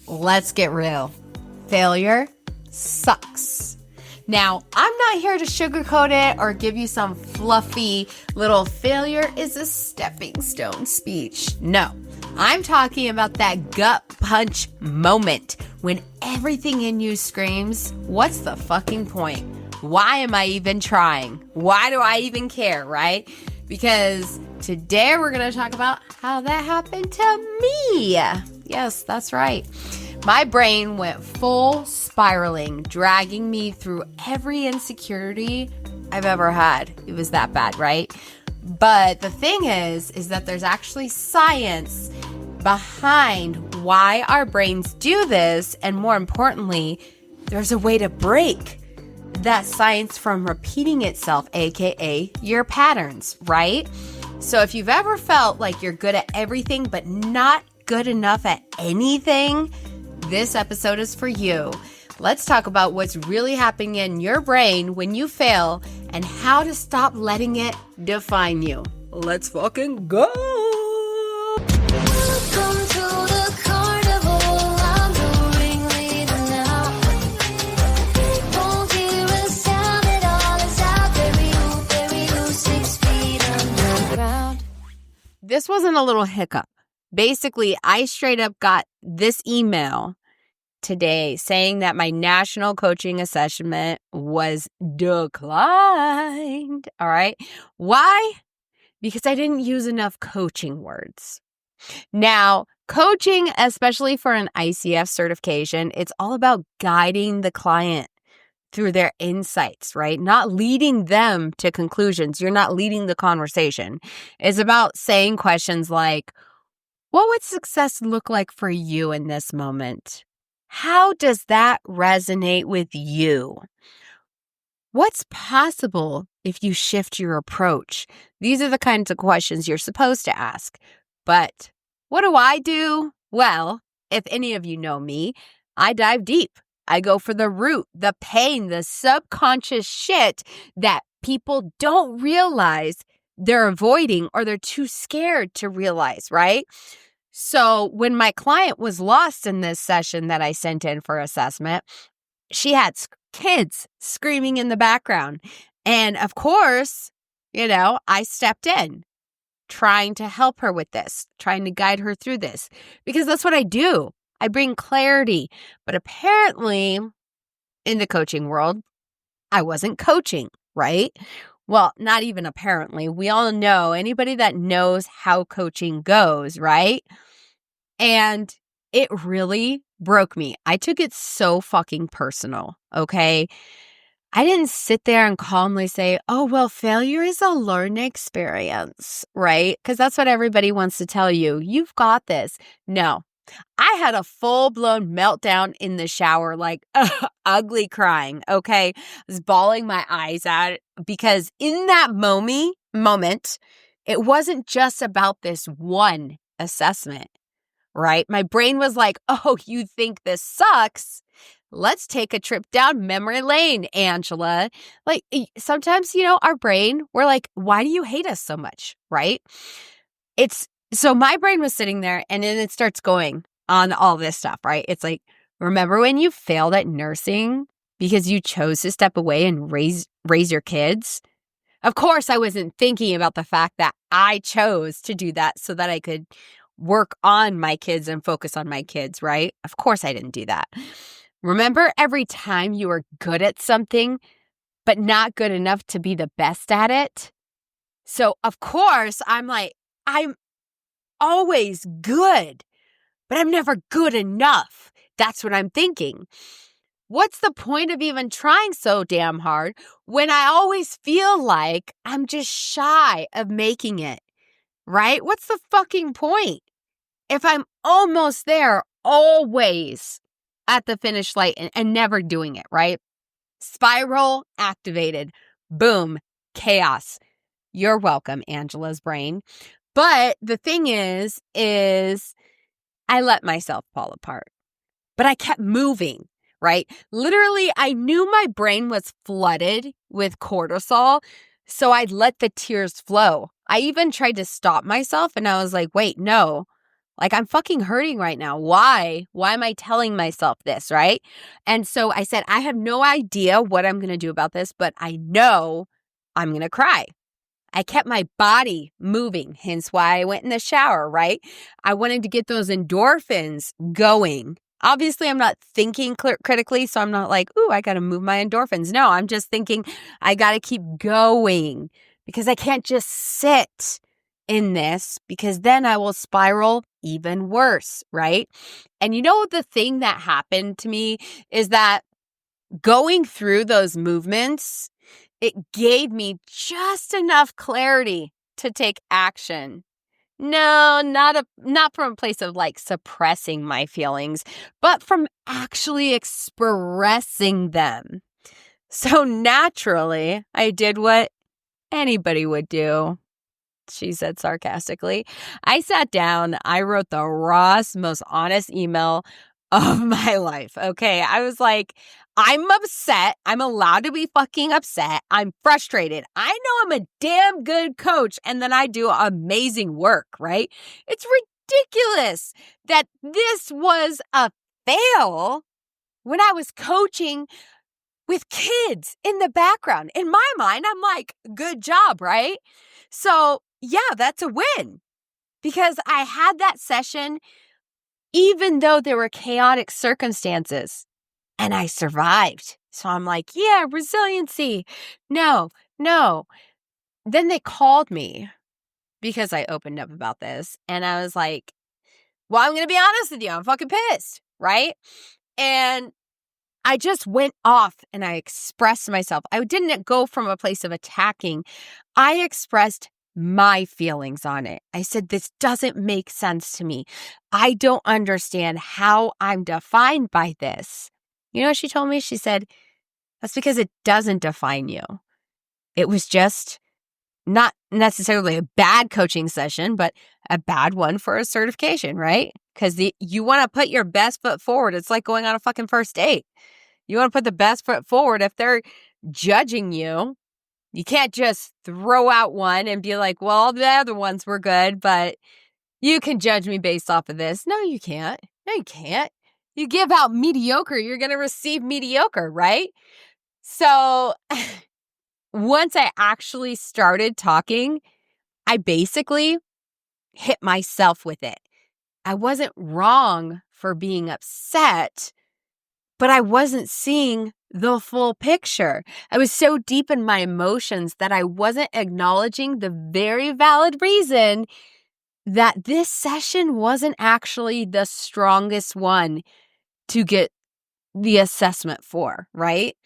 let's get real. Failure sucks. Now, I'm not here to sugarcoat it or give you some fluffy little failure is a stepping stone speech. No, I'm talking about that gut punch moment when everything in you screams, what's the fucking point? Why am I even trying? Why do I even care, right? Because today we're going to talk about how that happened to me. Yes, that's right. My brain went full spiraling, dragging me through every insecurity I've ever had. It was that bad, right? But the thing is that there's actually science behind why our brains do this. And more importantly, there's a way to break that science from repeating itself, aka your patterns, right? So if you've ever felt like you're good at everything but not good enough at anything, this episode is for you. Let's talk about what's really happening in your brain when you fail and how to stop letting it define you. Let's fucking go! Welcome to the carnival. I'm the ringleader now. Won't hear a sound at all. It's out very loose, 6 feet underground. This wasn't a little hiccup. Basically, I straight up got this email today saying that my national coaching assessment was declined. All right. Why? Because I didn't use enough coaching words. Now, coaching, especially for an ICF certification, it's all about guiding the client through their insights, right? Not leading them to conclusions. You're not leading the conversation. It's about saying questions like, what would success look like for you in this moment? How does that resonate with you? What's possible if you shift your approach? These are the kinds of questions you're supposed to ask. But what do? Well, if any of you know me, I dive deep. I go for the root, the pain, the subconscious shit that people don't realize they're avoiding or they're too scared to realize, right? So when my client was lost in this session that I sent in for assessment, she had kids screaming in the background. And of course, I stepped in trying to help her with this, trying to guide her through this, because that's what I do. I bring clarity. But apparently in the coaching world, I wasn't coaching, right? Well, not even apparently. We all know, anybody that knows how coaching goes, right? And it really broke me. I took it so fucking personal, okay? I didn't sit there and calmly say, oh, well, failure is a learning experience, right? Because that's what everybody wants to tell you. You've got this. No, I had a full-blown meltdown in the shower, like ugly crying, okay? I was bawling my eyes out because in that moment, it wasn't just about this one assessment, right? My brain was like, oh, you think this sucks? Let's take a trip down memory lane, Angela. Like sometimes, our brain, we're like, why do you hate us so much, right? So my brain was sitting there and then it starts going on all this stuff, right? It's like, remember when you failed at nursing because you chose to step away and raise your kids? Of course, I wasn't thinking about the fact that I chose to do that so that I could work on my kids and focus on my kids, right? Of course, I didn't do that. Remember every time you were good at something, but not good enough to be the best at it? So, of course, I'm always good, but I'm never good enough. That's what I'm thinking. What's the point of even trying so damn hard when I always feel like I'm just shy of making it, right? What's the fucking point if I'm almost there always at the finish line and never doing it, right? Spiral activated. Boom. Chaos. You're welcome, Angela's brain. But the thing is I let myself fall apart. But I kept moving, right? Literally, I knew my brain was flooded with cortisol, so I'd let the tears flow. I even tried to stop myself, and I was like, wait, no, Like, I'm fucking hurting right now. Why? Why am I telling myself this, right? And so I said, I have no idea what I'm going to do about this, but I know I'm going to cry. I kept my body moving, hence why I went in the shower, right? I wanted to get those endorphins going. Obviously, I'm not thinking critically, so I'm not like, ooh, I got to move my endorphins. No, I'm just thinking I got to keep going because I can't just sit in this because then I will spiral even worse, right? And you know, the thing that happened to me is that going through those movements, it gave me just enough clarity to take action. No, not from a place of like suppressing my feelings, but from actually expressing them. So naturally, I did what anybody would do, she said sarcastically. I sat down, I wrote the rawest, most honest email of my life. Okay. I was like, I'm upset. I'm allowed to be fucking upset. I'm frustrated. I know I'm a damn good coach and then I do amazing work, right? It's ridiculous that this was a fail when I was coaching with kids in the background. In my mind, I'm like, good job, right? So yeah, that's a win because I had that session even though there were chaotic circumstances and I survived. So I'm like, yeah, resiliency. No. Then they called me because I opened up about this and I was like, well, I'm going to be honest with you. I'm fucking pissed, right? And I just went off and I expressed myself. I didn't go from a place of attacking. I expressed my feelings on it. I said, this doesn't make sense to me. I don't understand how I'm defined by this. You know what she told me? She said, that's because it doesn't define you. It was just not necessarily a bad coaching session, but a bad one for a certification, right? Because you want to put your best foot forward. It's like going on a fucking first date. You want to put the best foot forward. If they're judging you, you can't just throw out one and be like, well, the other ones were good, but you can judge me based off of this. No, you can't. No, you can't. You give out mediocre, you're going to receive mediocre, right? So once I actually started talking, I basically hit myself with it. I wasn't wrong for being upset, but I wasn't seeing the full picture. I was so deep in my emotions that I wasn't acknowledging the very valid reason that this session wasn't actually the strongest one to get the assessment for, right?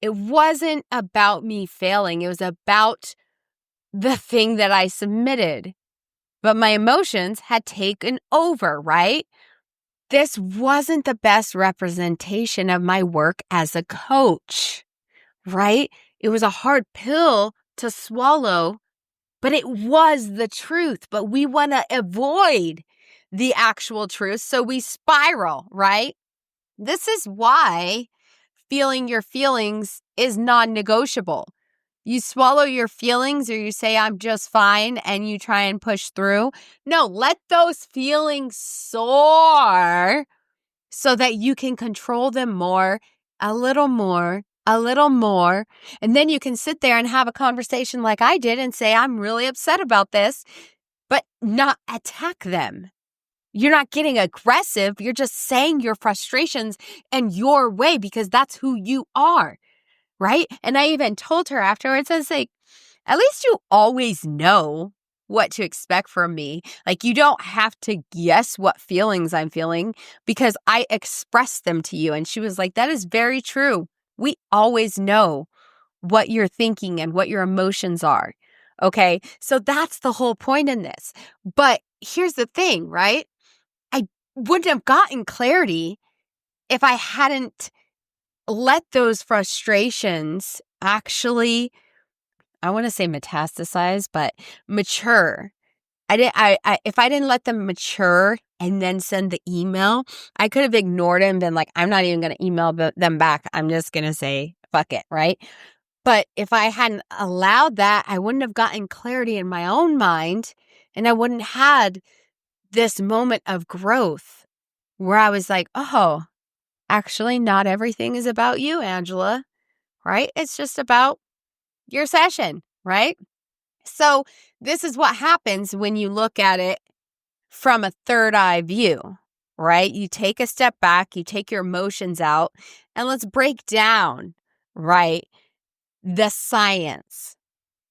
It wasn't about me failing. It was about the thing that I submitted. But my emotions had taken over, right? This wasn't the best representation of my work as a coach, right? It was a hard pill to swallow, but it was the truth. But we want to avoid the actual truth, so we spiral, right? This is why feeling your feelings is non-negotiable. You swallow your feelings or you say, I'm just fine, and you try and push through. No, let those feelings soar so that you can control them more, a little more, a little more. And then you can sit there and have a conversation like I did and say, I'm really upset about this, but not attack them. You're not getting aggressive. You're just saying your frustrations and your way because that's who you are, right? And I even told her afterwards, I was like, at least you always know what to expect from me. Like, you don't have to guess what feelings I'm feeling because I express them to you. And she was like, that is very true. We always know what you're thinking and what your emotions are. Okay. So that's the whole point in this. But here's the thing, right? I wouldn't have gotten clarity if I hadn't let those frustrations actually, I want to say metastasize, but mature. If I didn't let them mature and then send the email, I could have ignored it and been like, I'm not even going to email them back. I'm just going to say, fuck it, right? But if I hadn't allowed that, I wouldn't have gotten clarity in my own mind and I wouldn't had this moment of growth where I was like, oh, actually, not everything is about you, Angela, right? It's just about your session, right? So this is what happens when you look at it from a third eye view, right? You take a step back, you take your emotions out, and let's break down, right, the science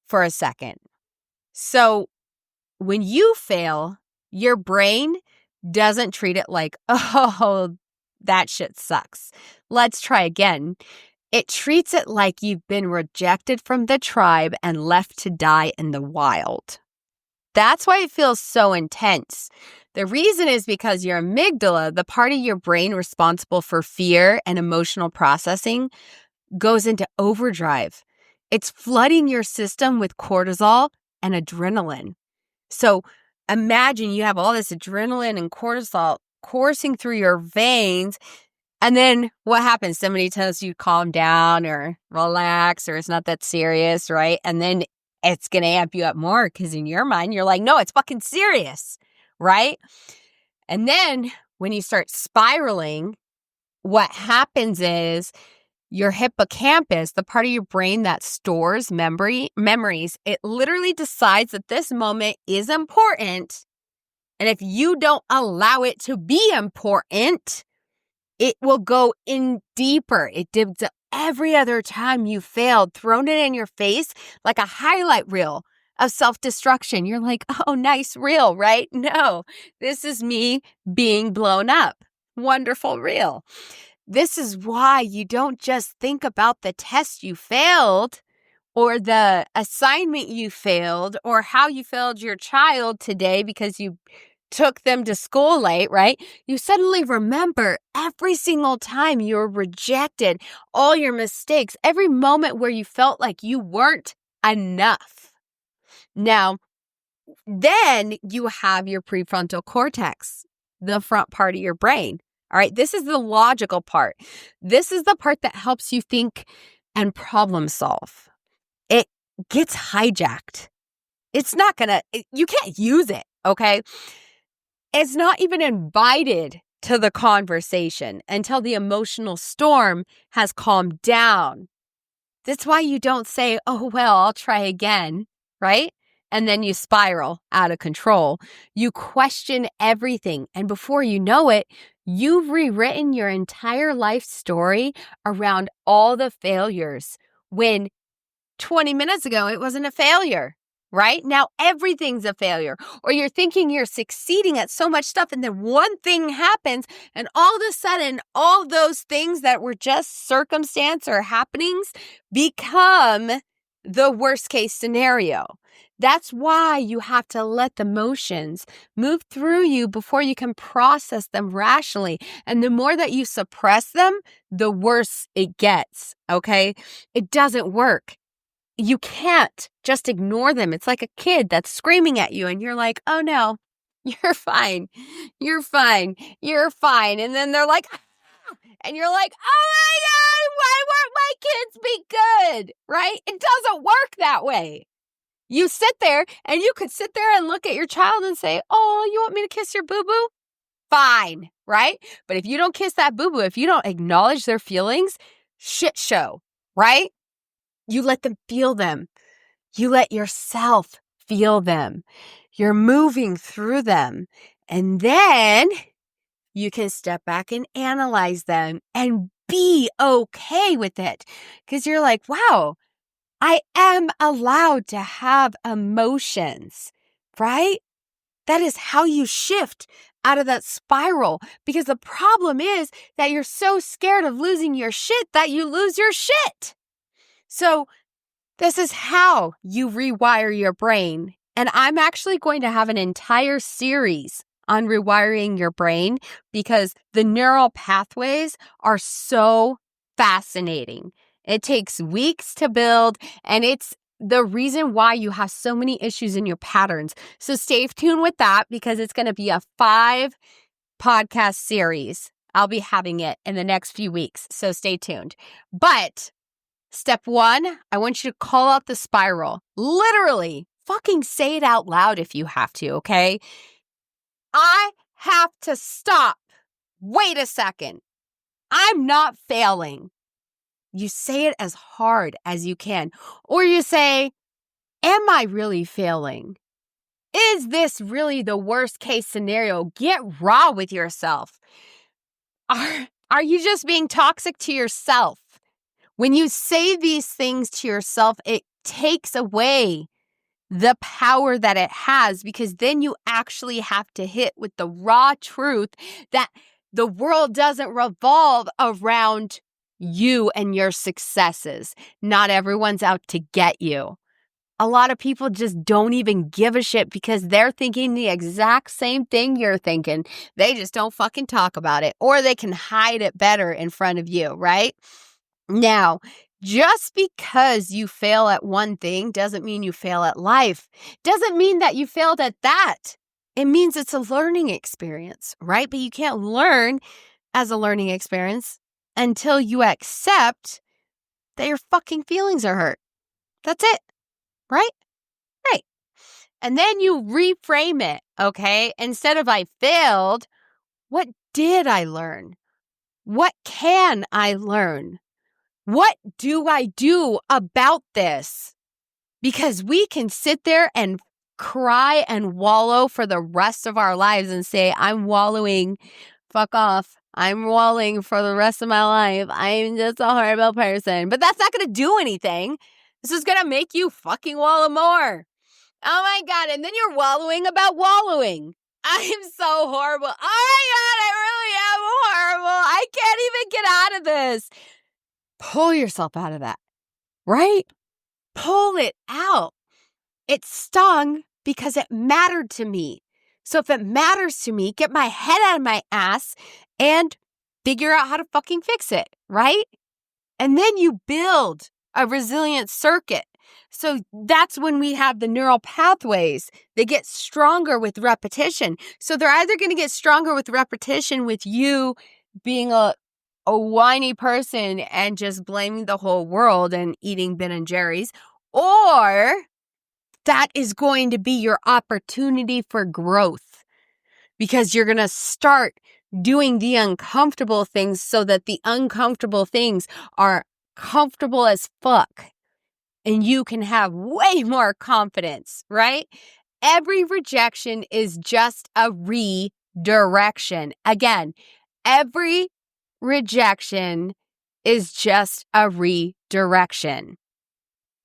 for a second. So when you fail, your brain doesn't treat it like, oh, that shit sucks. Let's try again. It treats it like you've been rejected from the tribe and left to die in the wild. That's why it feels so intense. The reason is because your amygdala, the part of your brain responsible for fear and emotional processing, goes into overdrive. It's flooding your system with cortisol and adrenaline. So imagine you have all this adrenaline and cortisol coursing through your veins. And then what happens? Somebody tells you calm down or relax or it's not that serious, right? And then it's going to amp you up more because in your mind, you're like, no, it's fucking serious, right? And then when you start spiraling, what happens is your hippocampus, the part of your brain that stores memories, it literally decides that this moment is important. And if you don't allow it to be important, it will go in deeper. It digs up every other time you failed, thrown it in your face like a highlight reel of self-destruction. You're like, oh, nice reel, right? No, this is me being blown up. Wonderful reel. This is why you don't just think about the test you failed or the assignment you failed or how you failed your child today because you took them to school late, right? You suddenly remember every single time you were rejected, all your mistakes, every moment where you felt like you weren't enough. Now, then you have your prefrontal cortex, the front part of your brain. All right, this is the logical part. This is the part that helps you think and problem solve. It gets hijacked. It's not you can't use it, okay? It's not even invited to the conversation until the emotional storm has calmed down. That's why you don't say, oh, well, I'll try again, right? And then you spiral out of control. You question everything. And before you know it, you've rewritten your entire life story around all the failures when 20 minutes ago it wasn't a failure. Right? Now everything's a failure. Or you're thinking you're succeeding at so much stuff and then one thing happens and all of a sudden all those things that were just circumstance or happenings become the worst case scenario. That's why you have to let the emotions move through you before you can process them rationally. And the more that you suppress them, the worse it gets. Okay? It doesn't work. You can't just ignore them. It's like a kid that's screaming at you and you're like, oh no, you're fine. You're fine. You're fine. And then they're like, ah! And you're like, oh my God, why won't my kids be good? Right? It doesn't work that way. You sit there and you could sit there and look at your child and say, oh, you want me to kiss your boo-boo? Fine. Right? But if you don't kiss that boo-boo, if you don't acknowledge their feelings, shit show. Right? You let them feel them. You let yourself feel them. You're moving through them. And then you can step back and analyze them and be okay with it. Because you're like, wow, I am allowed to have emotions, right? That is how you shift out of that spiral. Because the problem is that you're so scared of losing your shit that you lose your shit. So this is how you rewire your brain. And I'm actually going to have an entire series on rewiring your brain because the neural pathways are so fascinating. It takes weeks to build, and it's the reason why you have so many issues in your patterns. So stay tuned with that because it's going to be a 5-podcast series. I'll be having it in the next few weeks. So stay tuned. But step 1, I want you to call out the spiral. Literally, fucking say it out loud if you have to, okay? I have to stop. Wait a second. I'm not failing. You say it as hard as you can. Or you say, am I really failing? Is this really the worst case scenario? Get raw with yourself. Are you just being toxic to yourself? When you say these things to yourself, it takes away the power that it has, because then you actually have to hit with the raw truth that the world doesn't revolve around you and your successes. Not everyone's out to get you. A lot of people just don't even give a shit because they're thinking the exact same thing you're thinking. They just don't fucking talk about it, or they can hide it better in front of you, right? Now, just because you fail at one thing doesn't mean you fail at life. Doesn't mean that you failed at that. It means it's a learning experience, right? But you can't learn as a learning experience until you accept that your fucking feelings are hurt. That's it, right? Right. And then you reframe it, okay? Instead of I failed, what did I learn? What can I learn? What do I do about this? Because we can sit there and cry and wallow for the rest of our lives and say, I'm wallowing, fuck off. I'm wallowing for the rest of my life. I'm just a horrible person. But that's not going to do anything. This is going to make you fucking wallow more. Oh my God. And then you're wallowing about wallowing. I'm so horrible. Oh my God, I really am horrible. I can't even get out of this. Pull yourself out of that, right? Pull it out. It stung because it mattered to me. So if it matters to me, get my head out of my ass and figure out how to fucking fix it, right? And then you build a resilient circuit. So that's when we have the neural pathways. They get stronger with repetition. So they're either going to get stronger with repetition with you being a whiny person and just blaming the whole world and eating Ben and Jerry's, or that is going to be your opportunity for growth, because you're going to start doing the uncomfortable things so that the uncomfortable things are comfortable as fuck and you can have way more confidence, right? Every rejection is just a redirection. Again, every rejection is just a redirection.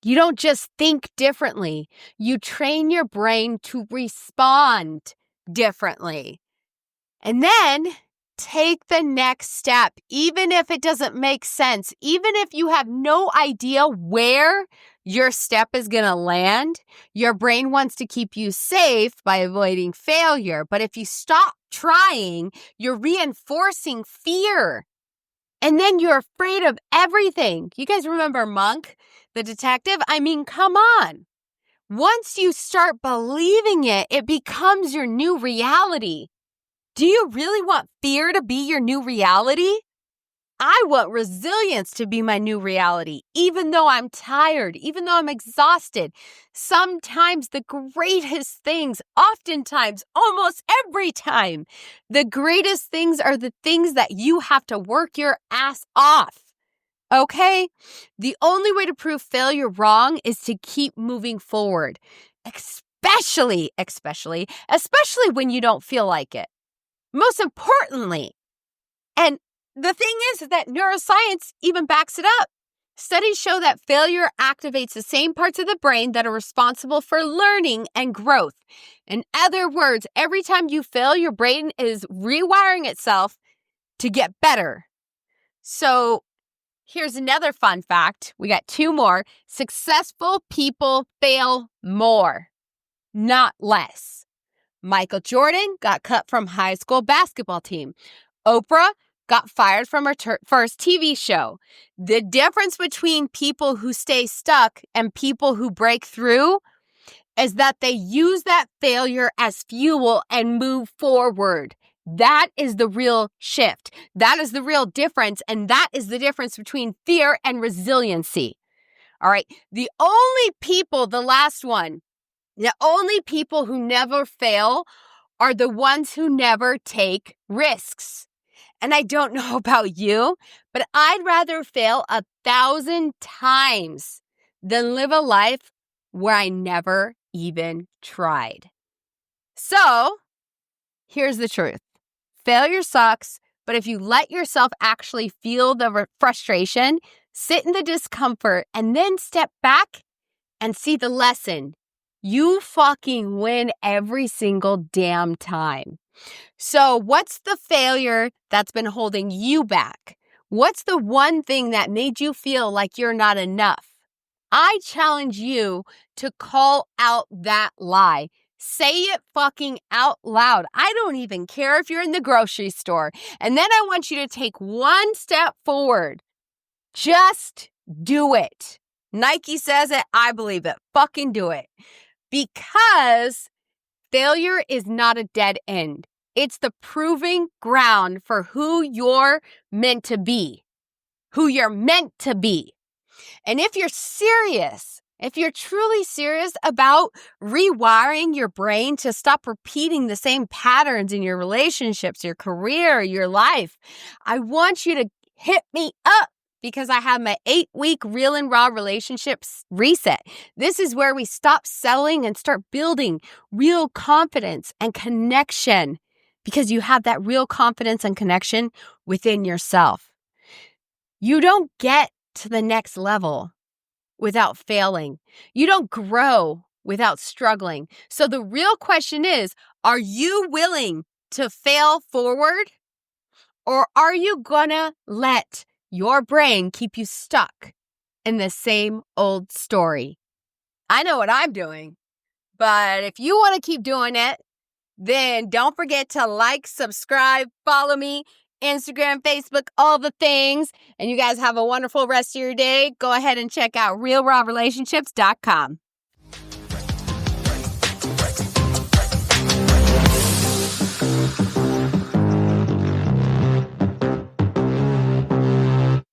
You don't just think differently. You train your brain to respond differently. And then take the next step, even if it doesn't make sense, even if you have no idea where your step is going to land. Your brain wants to keep you safe by avoiding failure. But if you stop trying, you're reinforcing fear. And then you're afraid of everything. You guys remember Monk, the detective? I mean, come on. Once you start believing it, it becomes your new reality. Do you really want fear to be your new reality? I want resilience to be my new reality, even though I'm tired, even though I'm exhausted. Sometimes the greatest things, oftentimes, almost every time, the greatest things are the things that you have to work your ass off. Okay? The only way to prove failure wrong is to keep moving forward, especially when you don't feel like it. Most importantly, and the thing is that neuroscience even backs it up. Studies show that failure activates the same parts of the brain that are responsible for learning and growth. In other words, every time you fail, your brain is rewiring itself to get better. So here's another fun fact. We got 2 more. Successful people fail more, not less. Michael Jordan got cut from high school basketball team. Oprah got fired from her first TV show. The difference between people who stay stuck and people who break through is that they use that failure as fuel and move forward. That is the real shift. That is the real difference. And that is the difference between fear and resiliency. All right. The only people who never fail are the ones who never take risks. And I don't know about you, but I'd rather fail 1,000 times than live a life where I never even tried. So, here's the truth. Failure sucks, but if you let yourself actually feel the frustration, sit in the discomfort, and then step back and see the lesson, you fucking win every single damn time. So what's the failure that's been holding you back? What's the one thing that made you feel like you're not enough? I challenge you to call out that lie. Say it fucking out loud. I don't even care if you're in the grocery store. And then I want you to take one step forward. Just do it. Nike says it. I believe it. Fucking do it. Because failure is not a dead end. It's the proving ground for who you're meant to be. Who you're meant to be. And if you're serious, if you're truly serious about rewiring your brain to stop repeating the same patterns in your relationships, your career, your life, I want you to hit me up because I have my 8-week real and raw relationships reset. This is where we stop settling and start building real confidence and connection because you have that real confidence and connection within yourself. You don't get to the next level without failing. You don't grow without struggling. So the real question is, are you willing to fail forward? Or are you gonna let your brain keep you stuck in the same old story? I know what I'm doing, but if you want to keep doing it, then don't forget to like, subscribe, follow me, Instagram, Facebook, all the things. And you guys have a wonderful rest of your day. Go ahead and check out realrawrelationships.com.